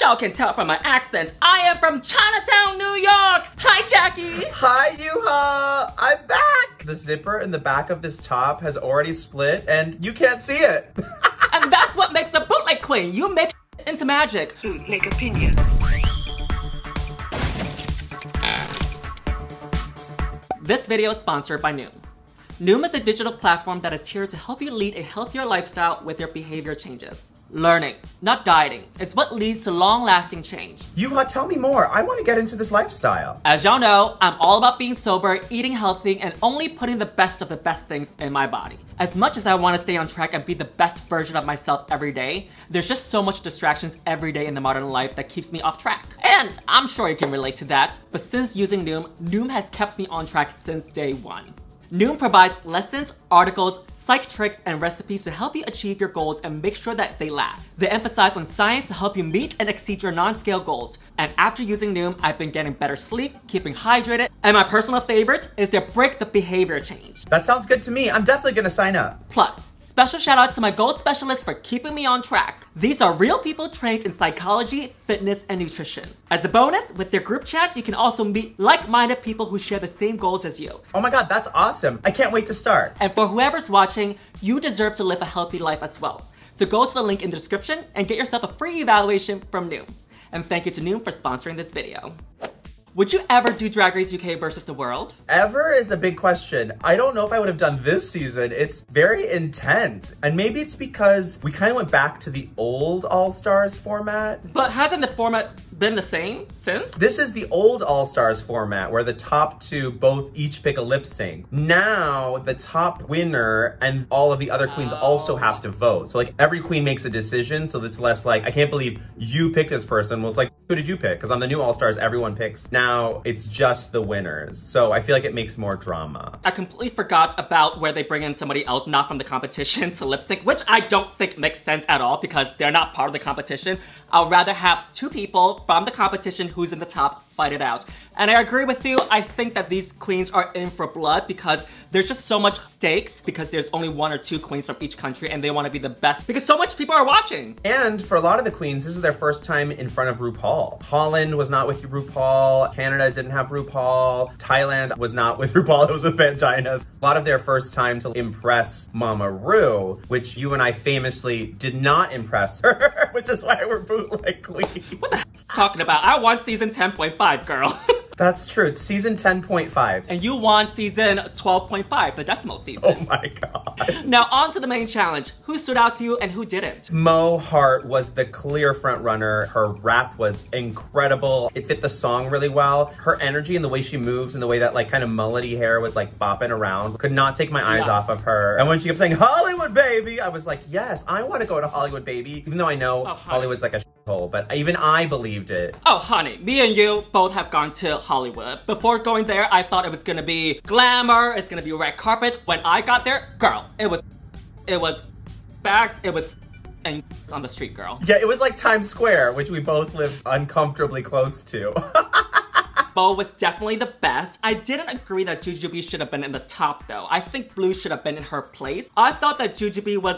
y'all can tell from my accent, I am from Chinatown, New York. Hi, Jackie. Hi, Yuha. I'm back. The zipper in the back of this top has already split and you can't see it. And that's what makes the bootleg queen. You make into magic. Bootleg opinions. This video is sponsored by Noom. Noom is a digital platform that is here to help you lead a healthier lifestyle with your behavior changes. Learning, not dieting, is what leads to long-lasting change. Yuha, tell me more. I want to get into this lifestyle. As y'all know, I'm all about being sober, eating healthy, and only putting the best of the best things in my body. As much as I want to stay on track and be the best version of myself every day, there's just so much distractions every day in the modern life that keeps me off track. And I'm sure you can relate to that, but since using Noom, Noom has kept me on track since day one. Noom provides lessons, articles, psych tricks, and recipes to help you achieve your goals and make sure that they last. They emphasize on science to help you meet and exceed your non-scale goals. And after using Noom, I've been getting better sleep, keeping hydrated, and my personal favorite is their Break the Behavior Change. That sounds good to me. I'm definitely gonna sign up. Plus, special shout out to my goal specialist for keeping me on track. These are real people trained in psychology, fitness, and nutrition. As a bonus, with their group chats, you can also meet like-minded people who share the same goals as you. Oh my God, that's awesome. I can't wait to start. And for whoever's watching, you deserve to live a healthy life as well. So go to the link in the description and get yourself a free evaluation from Noom. And thank you to Noom for sponsoring this video. Would you ever do Drag Race UK versus the world? Ever is a big question. I don't know if I would have done this season. It's very intense. And maybe it's because we kind of went back to the old All-Stars format. But hasn't the format been the same since? This is the old All-Stars format where the top two both each pick a lip sync. Now, the top winner and all of the other queens also have to vote. So like every queen makes a decision, so it's less like, I can't believe you picked this person. Well, it's like, who did you pick? Because on the new All-Stars, everyone picks. Now, it's just the winners. So I feel like it makes more drama. I completely forgot about where they bring in somebody else not from the competition to lip sync, which I don't think makes sense at all because they're not part of the competition. I'd rather have two people from the competition who's in the top fight it out. And I agree with you. I think that these queens are in for blood because there's just so much stakes because there's only one or two queens from each country and they want to be the best because so much people are watching. And for a lot of the queens, this is their first time in front of RuPaul. Holland was not with RuPaul. Canada didn't have RuPaul. Thailand was not with RuPaul. It was with Vanginas. A lot of their first time to impress Mama Ru, which you and I famously did not impress her, which is why we're bootleg queen. What the heck are you talking about? I won season 10.5, girl. That's true. It's season 10.5. And you won season 12.5, the decimal season. Oh my God. Now on to the main challenge. Who stood out to you and who didn't? Mo Hart was the clear front runner. Her rap was incredible. It fit the song really well. Her energy and the way she moves and the way that like kind of mullety hair was like bopping around. Could not take my eyes off of her. And when she kept saying, Hollywood baby, I was like, yes, I want to go to Hollywood baby. Even though I know Hollywood's like a shithole, but even I believed it. Oh honey, me and you both have gone to Hollywood. Before going there, I thought it was gonna be glamour, it's gonna be red carpet. When I got there, girl, it was bags, it was and on the street, girl. Yeah, it was like Times Square, which we both live uncomfortably close to. Bo was definitely the best. I didn't agree that Jujubee should have been in the top though. I think Blue should have been in her place. I thought that Jujubee was...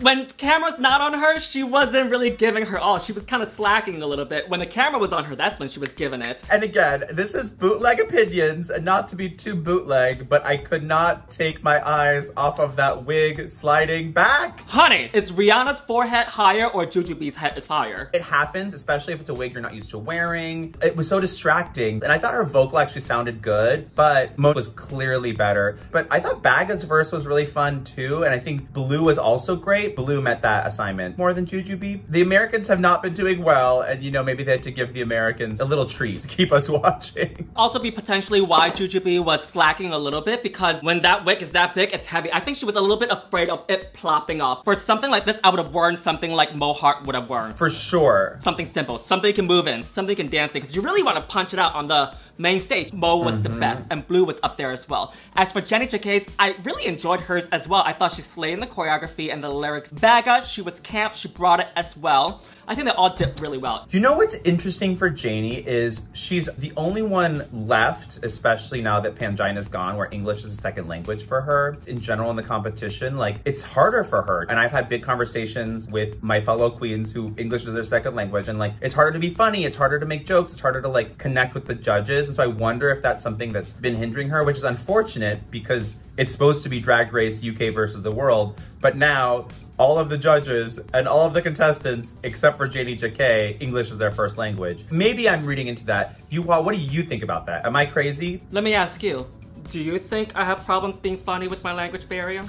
when camera's not on her, she wasn't really giving her all. She was kind of slacking a little bit. When the camera was on her, that's when she was giving it. And again, this is bootleg opinions, and not to be too bootleg, but I could not take my eyes off of that wig sliding back. Honey, is Rihanna's forehead higher or Jujubee's head is higher? It happens, especially if it's a wig you're not used to wearing. It was so distracting. And I thought her vocal actually sounded good, but Mo was clearly better. But I thought Baga's verse was really fun too, and I think Blue was also great. Blue met that assignment more than Jujubee. The Americans have not been doing well, and you know, maybe they had to give the Americans a little treat to keep us watching. Also be potentially why Jujubee was slacking a little bit because when that wig is that big, it's heavy. I think she was a little bit afraid of it plopping off. For something like this, I would have worn something like Mo Hart would have worn. For sure. Something simple, something you can move in, something you can dance in, because you really want to punch it out on the main stage. Mo was the best, and Blue was up there as well. As for Jenny Jacquet's, I really enjoyed hers as well. I thought she slayed in the choreography and the lyrics. Baga, she was camp, she brought it as well. I think they all did really well. You know what's interesting for Janie is she's the only one left, especially now that Pangina's gone, where English is a second language for her. In general in the competition, like, it's harder for her. And I've had big conversations with my fellow queens who English is their second language, and like, it's harder to be funny, it's harder to make jokes, it's harder to like connect with the judges. And so I wonder if that's something that's been hindering her, which is unfortunate because it's supposed to be Drag Race UK versus the world. But now all of the judges and all of the contestants, except for Janie Jacquet, English is their first language. Maybe I'm reading into that. Yuhua, what do you think about that? Am I crazy? Let me ask you, do you think I have problems being funny with my language barrier?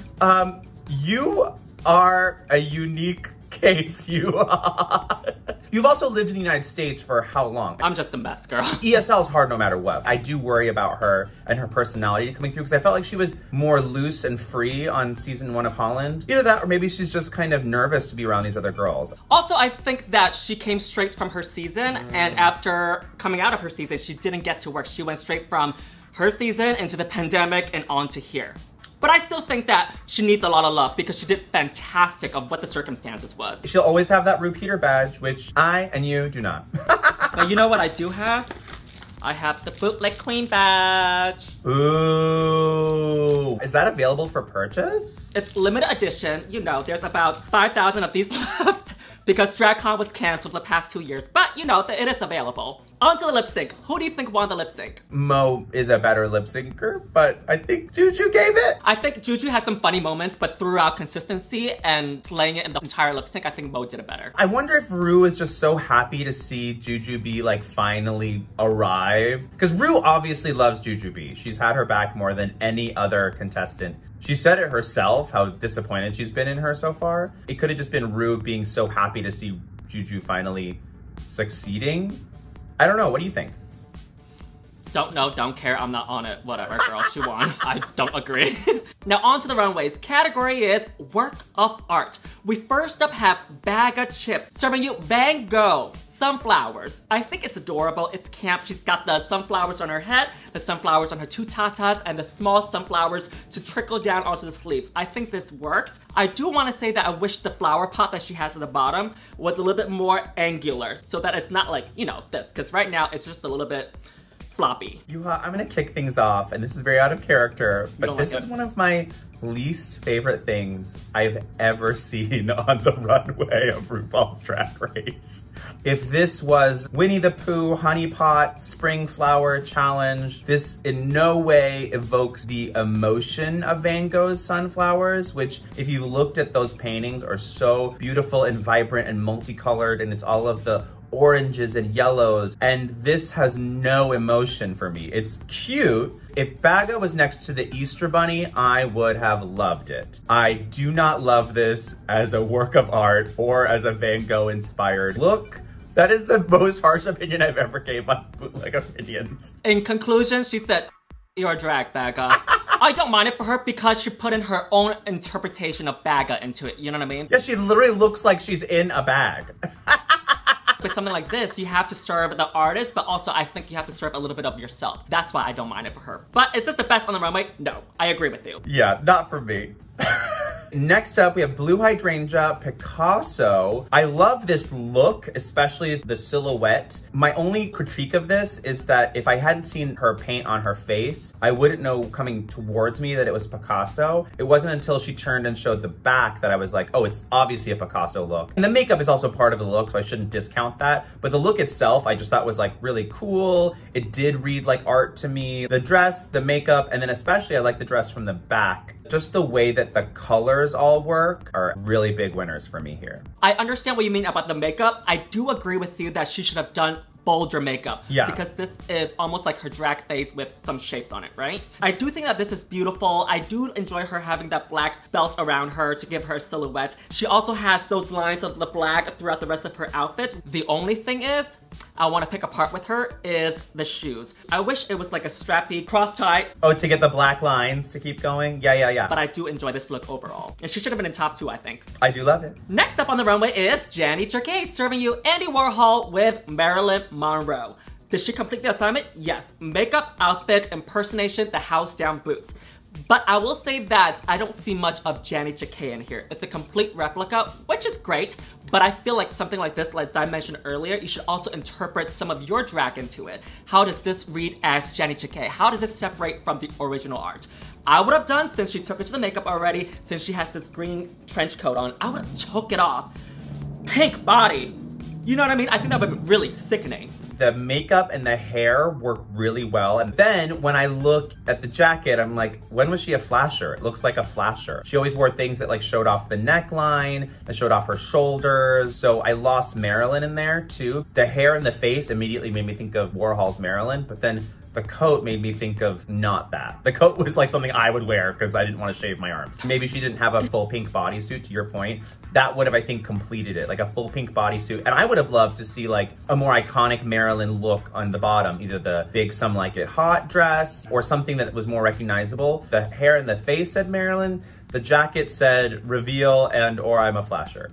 You are a unique case, you are. You've also lived in the United States for how long? I'm just a mess, girl. ESL is hard no matter what. I do worry about her and her personality coming through because I felt like she was more loose and free on season 1 of Holland. Either that or maybe she's just kind of nervous to be around these other girls. Also, I think that she came straight from her season, and after coming out of her season, she didn't get to work. She went straight from her season into the pandemic and on to here. But I still think that she needs a lot of love because she did fantastic of what the circumstances was. She'll always have that repeater badge, which I and you do not. But you know what I do have? I have the Bootleg Queen badge. Ooh. Is that available for purchase? It's limited edition. You know, there's about 5,000 of these left because DragCon was canceled the past 2 years. But you know, it is available. On to the lip sync. Who do you think won the lip sync? Mo is a better lip syncer, but I think Juju gave it. I think Juju had some funny moments, but throughout consistency and slaying it in the entire lip sync, I think Mo did it better. I wonder if Rue is just so happy to see Juju B like finally arrive. Because Rue obviously loves Juju B. She's had her back more than any other contestant. She said it herself, how disappointed she's been in her so far. It could have just been Rue being so happy to see Juju finally succeeding. I don't know, what do you think? Don't know, don't care, I'm not on it. Whatever, girl, she won. I don't agree. Now on to the runways. Category is work of art. We first up have Bag of Chips, serving you Bango sunflowers. I think it's adorable, it's camp. She's got the sunflowers on her head, the sunflowers on her two tatas, and the small sunflowers to trickle down onto the sleeves. I think this works. I do want to say that I wish the flower pot that she has at the bottom was a little bit more angular so that it's not like, you know, this, because right now it's just a little bit floppy. Yuha, I'm gonna kick things off, and this is very out of character, but this is one of my least favorite things I've ever seen on the runway of RuPaul's Drag Race. If this was Winnie the Pooh, Honey Pot, Spring Flower Challenge, this in no way evokes the emotion of Van Gogh's sunflowers, which if you looked at those paintings are so beautiful and vibrant and multicolored, and it's all of the oranges and yellows, and this has no emotion for me. It's cute. If Baga was next to the Easter Bunny, I would have loved it. I do not love this as a work of art or as a Van Gogh inspired look. That is the most harsh opinion I've ever gave on Bootleg Opinions. In conclusion, she said, "You're a drag, Baga." I don't mind it for her because she put in her own interpretation of Baga into it, you know what I mean? Yeah, she literally looks like she's in a bag. With something like this, you have to serve the artist, but also I think you have to serve a little bit of yourself. That's why I don't mind it for her. But is this the best on the runway? No, I agree with you. Yeah, not for me. Next up, we have Blue Hydrangea Picasso. I love this look, especially the silhouette. My only critique of this is that if I hadn't seen her paint on her face, I wouldn't know coming towards me that it was Picasso. It wasn't until she turned and showed the back that I was like, oh, it's obviously a Picasso look. And the makeup is also part of the look, so I shouldn't discount that. But the look itself, I just thought was like really cool. It did read like art to me. The dress, the makeup, and then especially I like the dress from the back. Just the way that the colors all work are really big winners for me here. I understand what you mean about the makeup. I do agree with you that she should have done bolder makeup. Yeah. Because this is almost like her drag face with some shapes on it, right? I do think that this is beautiful. I do enjoy her having that black belt around her to give her a silhouette. She also has those lines of the black throughout the rest of her outfit. The only thing is, I want to pick apart with her is the shoes. I wish it was like a strappy cross tie. Oh, to get the black lines to keep going? Yeah. But I do enjoy this look overall. And she should have been in top 2, I think. I do love it. Next up on the runway is Janie Jacquet, serving you Andy Warhol with Marilyn Monroe. Did she complete the assignment? Yes. Makeup, outfit, impersonation, the house down boots. But I will say that I don't see much of Janet Jacquet in here. It's a complete replica, which is great, but I feel like something like this, as I mentioned earlier, you should also interpret some of your drag into it. How does this read as Janet Jacquet? How does it separate from the original art? I would have done, since she took it to the makeup already, since she has this green trench coat on, I would have took it off. Pink body. You know what I mean? I think that would be really sickening. The makeup and the hair work really well. And then when I look at the jacket, I'm like, when was she a flasher? It looks like a flasher. She always wore things that like showed off the neckline, that showed off her shoulders. So I lost Marilyn in there too. The hair and the face immediately made me think of Warhol's Marilyn, but then the coat made me think of not that. The coat was like something I would wear because I didn't want to shave my arms. Maybe she didn't have a full pink bodysuit, to your point. That would have, I think, completed it, like a full pink bodysuit. And I would have loved to see like a more iconic Marilyn look on the bottom, either the big Some Like It Hot dress or something that was more recognizable. The hair and the face said Marilyn. The jacket said reveal and or I'm a flasher.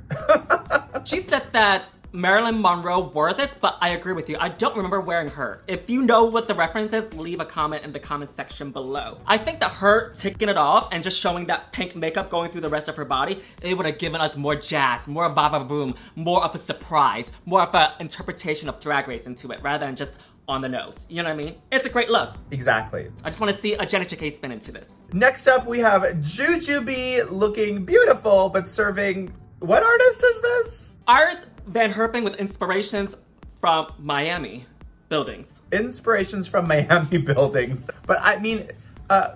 She said that Marilyn Monroe wore this, but I agree with you. I don't remember wearing her. If you know what the reference is, leave a comment in the comment section below. I think that her taking it off and just showing that pink makeup going through the rest of her body, it would have given us more jazz, more va-va-voom, more of a surprise, more of an interpretation of Drag Race into it, rather than just on the nose. You know what I mean? It's a great look. Exactly. I just want to see a Janet Jacquet spin into this. Next up, we have Jujubee looking beautiful, but serving, what artist is this? Iris Van Herpen with inspirations from Miami buildings. Inspirations from Miami buildings. But I mean, I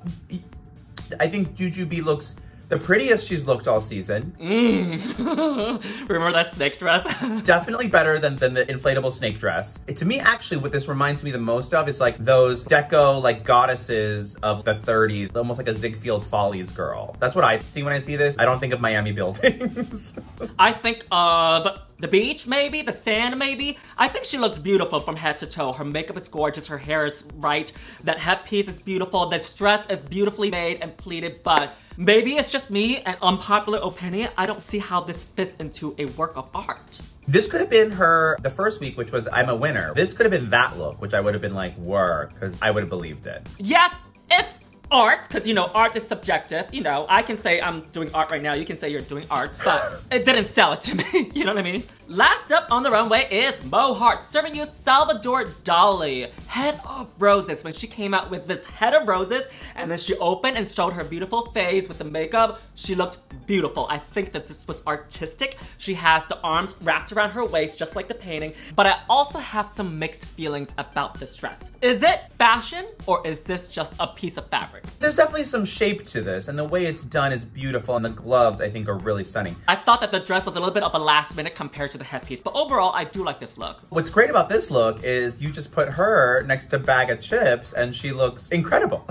think Jujubee looks the prettiest she's looked all season. Remember that snake dress? Definitely better than the inflatable snake dress. To me, actually, what this reminds me the most of is like those deco like goddesses of the 30s, almost like a Ziegfeld Follies girl. That's what I see when I see this. I don't think of Miami buildings. I think of the beach, maybe? The sand, maybe? I think she looks beautiful from head to toe. Her makeup is gorgeous, her hair is right, that headpiece is beautiful, this dress is beautifully made and pleated, but maybe it's just me, an unpopular opinion. I don't see how this fits into a work of art. This could have been her, the first week, which was I'm a winner. This could have been that look, which I would have been like, work, because I would have believed it. Yes, it's art, because you know, art is subjective. You know, I can say I'm doing art right now, you can say you're doing art, but it didn't sell it to me, you know what I mean? Last up on the runway is Mo Heart serving you Salvador Dali, Head of Roses. When she came out with this Head of Roses and then she opened and showed her beautiful face with the makeup, she looked beautiful. I think that this was artistic. She has the arms wrapped around her waist just like the painting, but I also have some mixed feelings about this dress. Is it fashion or is this just a piece of fabric? There's definitely some shape to this and the way it's done is beautiful and the gloves I think are really stunning. I thought that the dress was a little bit of a last minute compared to the headpiece, but overall I do like this look. What's great about this look is you just put her next to Bag of Chips and she looks incredible.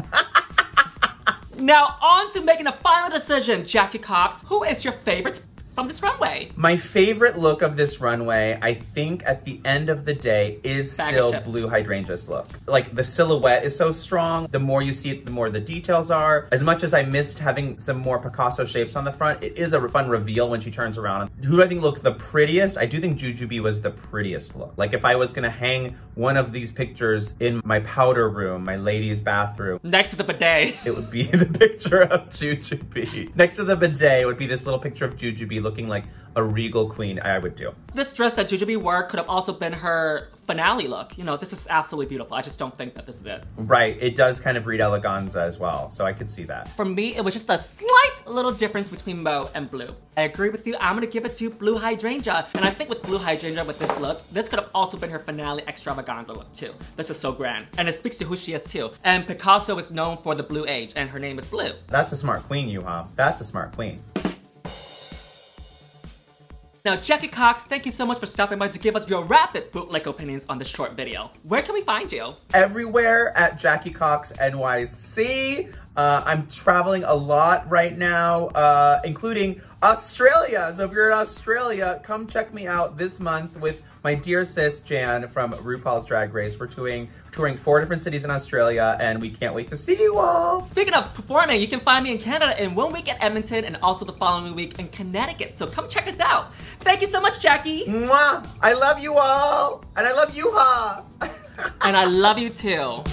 Now on to making a final decision, Jackie Cox. Who is your favorite from this runway? My favorite look of this runway, I think at the end of the day, is still Blue Hydrangea's look. Like the silhouette is so strong. The more you see it, the more the details are. As much as I missed having some more Picasso shapes on the front, it is a fun reveal when she turns around. Who do I think looked the prettiest? I do think Jujubee was the prettiest look. Like if I was gonna hang one of these pictures in my powder room, my ladies' bathroom. Next to the bidet. It would be the picture of Jujubee. Next to the bidet would be this little picture of Jujubee looking like a regal queen. I would do. This dress that Jujubee wore could have also been her finale look. You know, this is absolutely beautiful. I just don't think that this is it. Right, it does kind of read eleganza as well, so I could see that. For me, it was just a slight little difference between Mo and Blue. I agree with you, I'm gonna give it to Blue Hydrangea. And I think with Blue Hydrangea with this look, this could have also been her finale extravaganza look too. This is so grand. And it speaks to who she is too. And Picasso is known for the Blue Age, and her name is Blue. That's a smart queen, Yuha. That's a smart queen. Now, Jackie Cox, thank you so much for stopping by to give us your rapid bootleg opinions on this short video. Where can we find you? Everywhere at Jackie Cox NYC. I'm traveling a lot right now, including Australia. So if you're in Australia, come check me out this month with my dear sis Jan from RuPaul's Drag Race. We're touring 4 different cities in Australia, and we can't wait to see you all. Speaking of performing, you can find me in Canada in 1 week at Edmonton and also the following week in Connecticut. So come check us out. Thank you so much, Jackie. Mwah! I love you all, and I love Yuha. And I love you too.